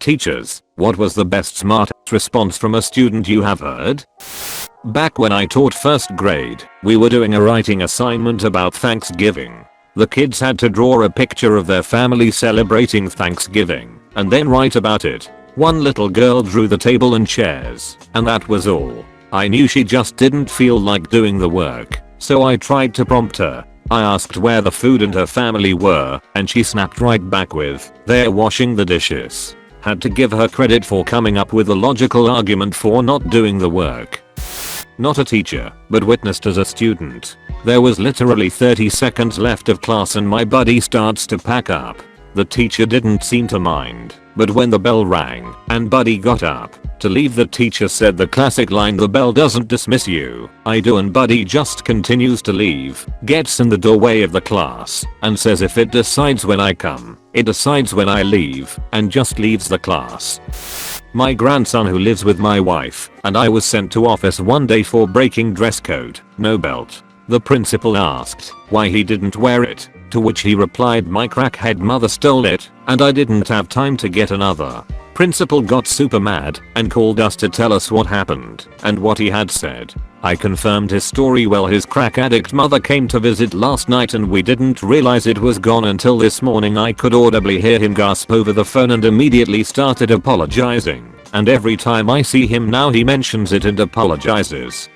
Teachers, what was the best smart response from a student you have heard? Back when I taught first grade, we were doing a writing assignment about Thanksgiving. The kids had to draw a picture of their family celebrating Thanksgiving, and then write about it. One little girl drew the table and chairs, and that was all. I knew she just didn't feel like doing the work, so I tried to prompt her. I asked where the food and her family were, and she snapped right back with, "They're washing the dishes." Had to give her credit for coming up with a logical argument for not doing the work. Not a teacher, but witnessed as a student. There was literally 30 seconds left of class and my buddy starts to pack up. The teacher didn't seem to mind, but when the bell rang and buddy got up to leave, the teacher said the classic line, "The bell doesn't dismiss you, I do," and buddy just continues to leave, gets in the doorway of the class and says, "If it decides when I come, it decides when I leave," and just leaves the class. My grandson, who lives with my wife, and I was sent to office one day for breaking dress code, no belt. The principal asked why he didn't wear it, to which he replied, "My crackhead mother stole it, and I didn't have time to get another." Principal got super mad and called us to tell us what happened and what he had said. I confirmed his story. Well, his crack addict mother came to visit last night and we didn't realize it was gone until this morning. I could audibly hear him gasp over the phone and immediately started apologizing. And every time I see him now he mentions it and apologizes.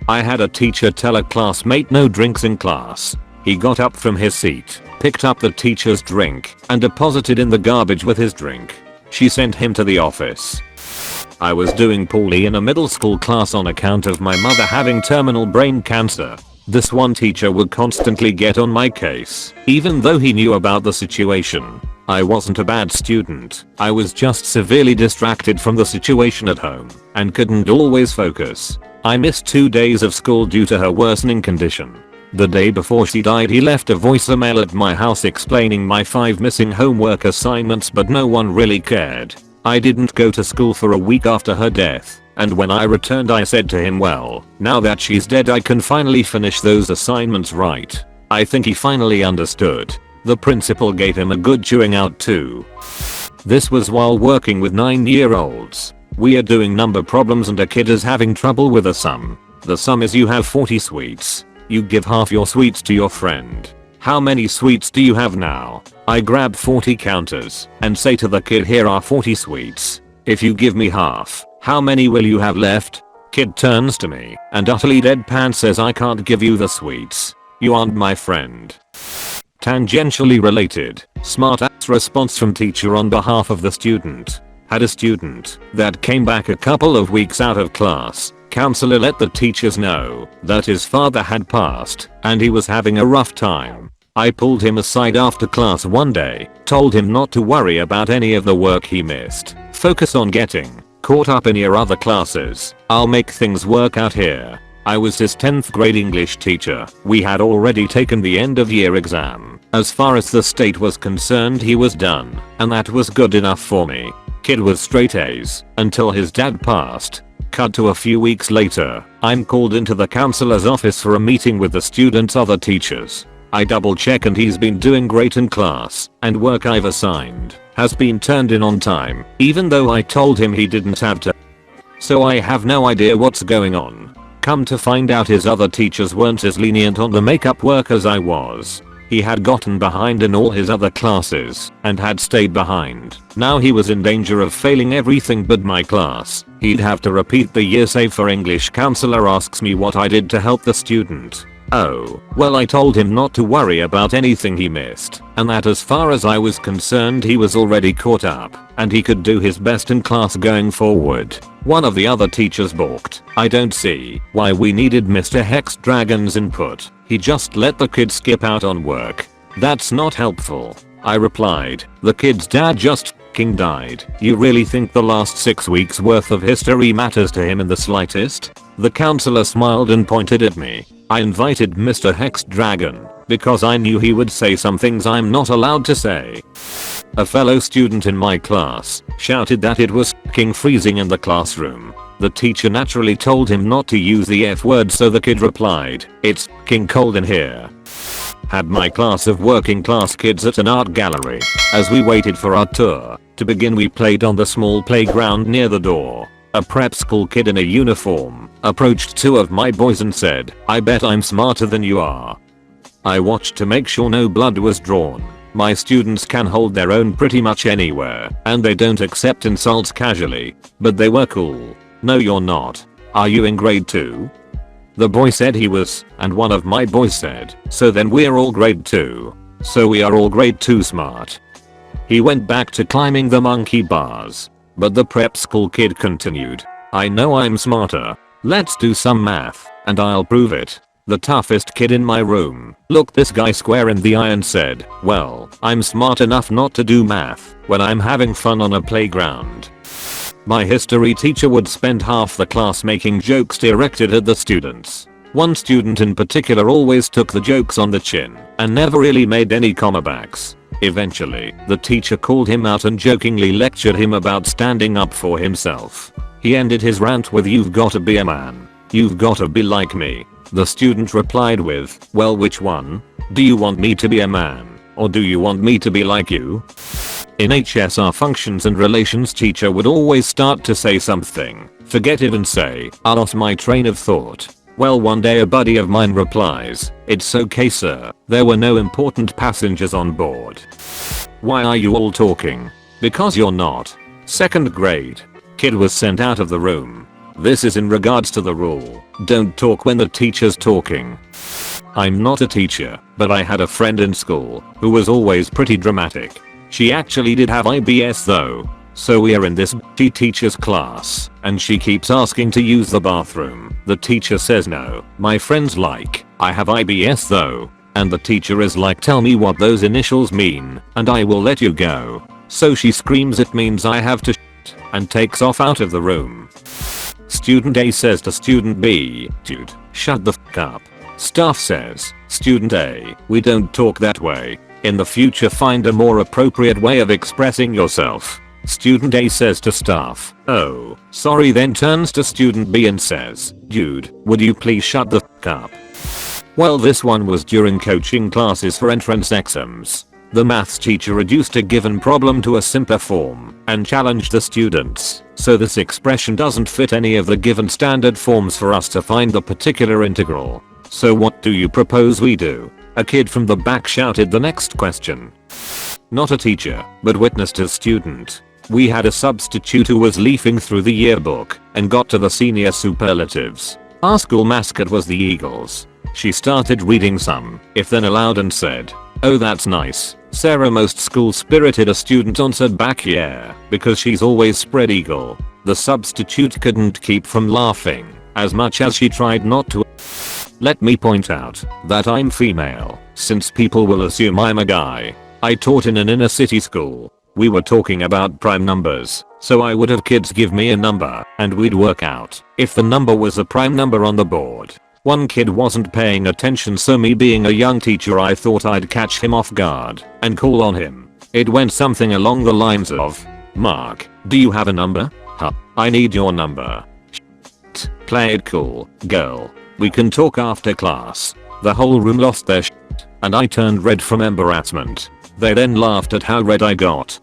I had a teacher tell a classmate no drinks in class. He got up from his seat, picked up the teacher's drink, and deposited in the garbage with his drink. She sent him to the office. I was doing poorly in a middle school class on account of my mother having terminal brain cancer. This one teacher would constantly get on my case, even though he knew about the situation. I wasn't a bad student, I was just severely distracted from the situation at home and couldn't always focus. I missed 2 days of school due to her worsening condition. The day before she died, he left a voicemail at my house explaining my 5 missing homework assignments, but no one really cared. I didn't go to school for a week after her death, and when I returned I said to him, "Well, now that she's dead I can finally finish those assignments right." I think he finally understood. The principal gave him a good chewing out too. This was while working with 9-year-olds. We are doing number problems and a kid is having trouble with a sum. The sum is you have 40 sweets. You give half your sweets to your friend. How many sweets do you have now? I grab 40 counters and say to the kid, "Here are 40 sweets. If you give me half, how many will you have left?" Kid turns to me and utterly deadpan says, "I can't give you the sweets. You aren't my friend." Tangentially related, smart ass response from teacher on behalf of the student. Had a student that came back a couple of weeks out of class. Counselor let the teachers know that his father had passed and he was having a rough time. I pulled him aside after class one day, told him not to worry about any of the work he missed. Focus on getting caught up in your other classes. I'll make things work out here. I was his 10th grade English teacher. We had already taken the end of year exam. As far as the state was concerned, he was done, and that was good enough for me. Kid was straight A's until his dad passed. Cut to a few weeks later, I'm called into the counselor's office for a meeting with the student's other teachers. I double check and he's been doing great in class, and work I've assigned has been turned in on time, even though I told him he didn't have to. So I have no idea what's going on. Come to find out, his other teachers weren't as lenient on the makeup work as I was. He had gotten behind in all his other classes and had stayed behind. Now he was in danger of failing everything but my class. He'd have to repeat the year save for English. Counselor asks me what I did to help the student. Oh, well, I told him not to worry about anything he missed, and that as far as I was concerned he was already caught up, and he could do his best in class going forward. One of the other teachers balked. I don't see why we needed Mr. Hexdragon's input. He just let the kid skip out on work. That's not helpful. I replied, the kid's dad just f***ing died. You really think the last 6 weeks worth of history matters to him in the slightest? The counselor smiled and pointed at me. I invited Mr. Hexdragon because I knew he would say some things I'm not allowed to say. A fellow student in my class shouted that it was f***ing freezing in the classroom. The teacher naturally told him not to use the F word, so the kid replied, "It's f***ing cold in here." Had my class of working class kids at an art gallery. As we waited for our tour, To begin, we played on the small playground near the door. A prep school kid in a uniform approached two of my boys and said, "I bet I'm smarter than you are." I watched to make sure no blood was drawn. My students can hold their own pretty much anywhere, and they don't accept insults casually. But they were cool. "No, you're not. Are you in grade 2? The boy said he was, and one of my boys said, "So then we're all grade 2. So we are all grade 2 smart." He went back to climbing the monkey bars. But the prep school kid continued, "I know I'm smarter. Let's do some math, and I'll prove it." The toughest kid in my room looked this guy square in the eye and said, "Well, I'm smart enough not to do math when I'm having fun on a playground." My history teacher would spend half the class making jokes directed at the students. One student in particular always took the jokes on the chin and never really made any comebacks. Eventually, the teacher called him out and jokingly lectured him about standing up for himself. He ended his rant with, "You've gotta be a man. You've gotta be like me." The student replied with, "Well, which one? Do you want me to be a man, or do you want me to be like you?" In HS, our functions and relations teacher would always start to say something, forget it and say, "I lost my train of thought." Well, one day a buddy of mine replies, "It's okay, sir. There were no important passengers on board." "Why are you all talking?" "Because you're not." 2nd grade. Kid was sent out of the room. This is in regards to the rule, don't talk when the teacher's talking. I'm not a teacher, but I had a friend in school who was always pretty dramatic. She actually did have IBS though. So we are in this teacher's class, and she keeps asking to use the bathroom. The teacher says no. My friend's like, "I have IBS though." And the teacher is like, "Tell me what those initials mean, and I will let you go." So she screams, "It means I have to shit," and takes off out of the room. Student A says to student B, "Dude, shut the f up." Staff says, "Student A, we don't talk that way. In the future find a more appropriate way of expressing yourself." Student A says to staff, "Oh, sorry," then turns to student B and says, "Dude, would you please shut the f up?" Well, this one was during coaching classes for entrance exams. The maths teacher reduced a given problem to a simpler form and challenged the students. So this expression doesn't fit any of the given standard forms for us to find the particular integral. So what do you propose we do? A kid from the back shouted the next question. Not a teacher, but witnessed a student. We had a substitute who was leafing through the yearbook and got to the senior superlatives. Our school mascot was the Eagles. She started reading some, if then aloud, and said, "Oh, that's nice. Sarah, most school spirited," a student answered back, "Yeah, because she's always spread eagle." The substitute couldn't keep from laughing, as much as she tried not to. Let me point out that I'm female, since people will assume I'm a guy. I taught in an inner city school. We were talking about prime numbers, so I would have kids give me a number and we'd work out if the number was a prime number on the board. One kid wasn't paying attention, so me being a young teacher, I thought I'd catch him off guard and call on him. It went something along the lines of, "Mark, do you have a number? Huh, I need your number. Shit, play it cool, girl. We can talk after class." The whole room lost their shit, and I turned red from embarrassment. They then laughed at how red I got.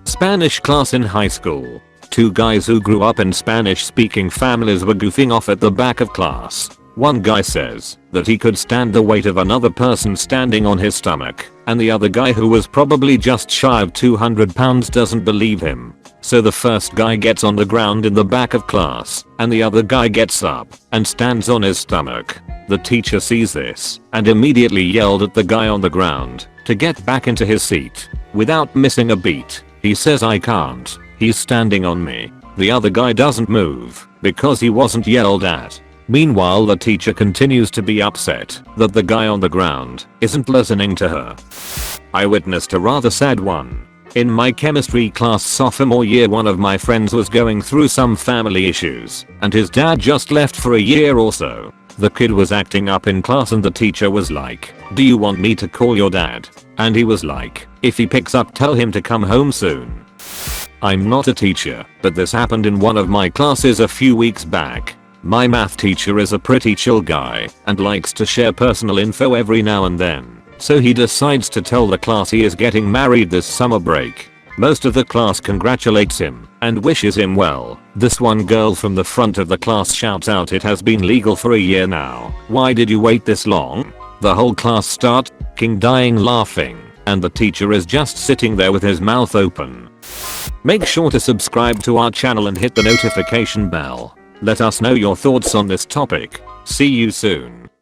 Spanish class in high school. Two guys who grew up in Spanish speaking families were goofing off at the back of class. One guy says that he could stand the weight of another person standing on his stomach, and the other guy, who was probably just shy of 200 pounds, doesn't believe him. So the first guy gets on the ground in the back of class, and the other guy gets up and stands on his stomach. The teacher sees this and immediately yelled at the guy on the ground to get back into his seat. Without missing a beat, he says, "I can't. He's standing on me." The other guy doesn't move because he wasn't yelled at. Meanwhile, the teacher continues to be upset that the guy on the ground isn't listening to her. I witnessed a rather sad one. In my chemistry class sophomore year, one of my friends was going through some family issues, and his dad just left for a year or so. The kid was acting up in class and the teacher was like, "Do you want me to call your dad?" And he was like, "If he picks up, tell him to come home soon." I'm not a teacher, but this happened in one of my classes a few weeks back. My math teacher is a pretty chill guy and likes to share personal info every now and then. So he decides to tell the class he is getting married this summer break. Most of the class congratulates him and wishes him well. This one girl from the front of the class shouts out, "It has been legal for a year now. Why did you wait this long?" The whole class starts dying laughing, and the teacher is just sitting there with his mouth open. Make sure to subscribe to our channel and hit the notification bell. Let us know your thoughts on this topic. See you soon.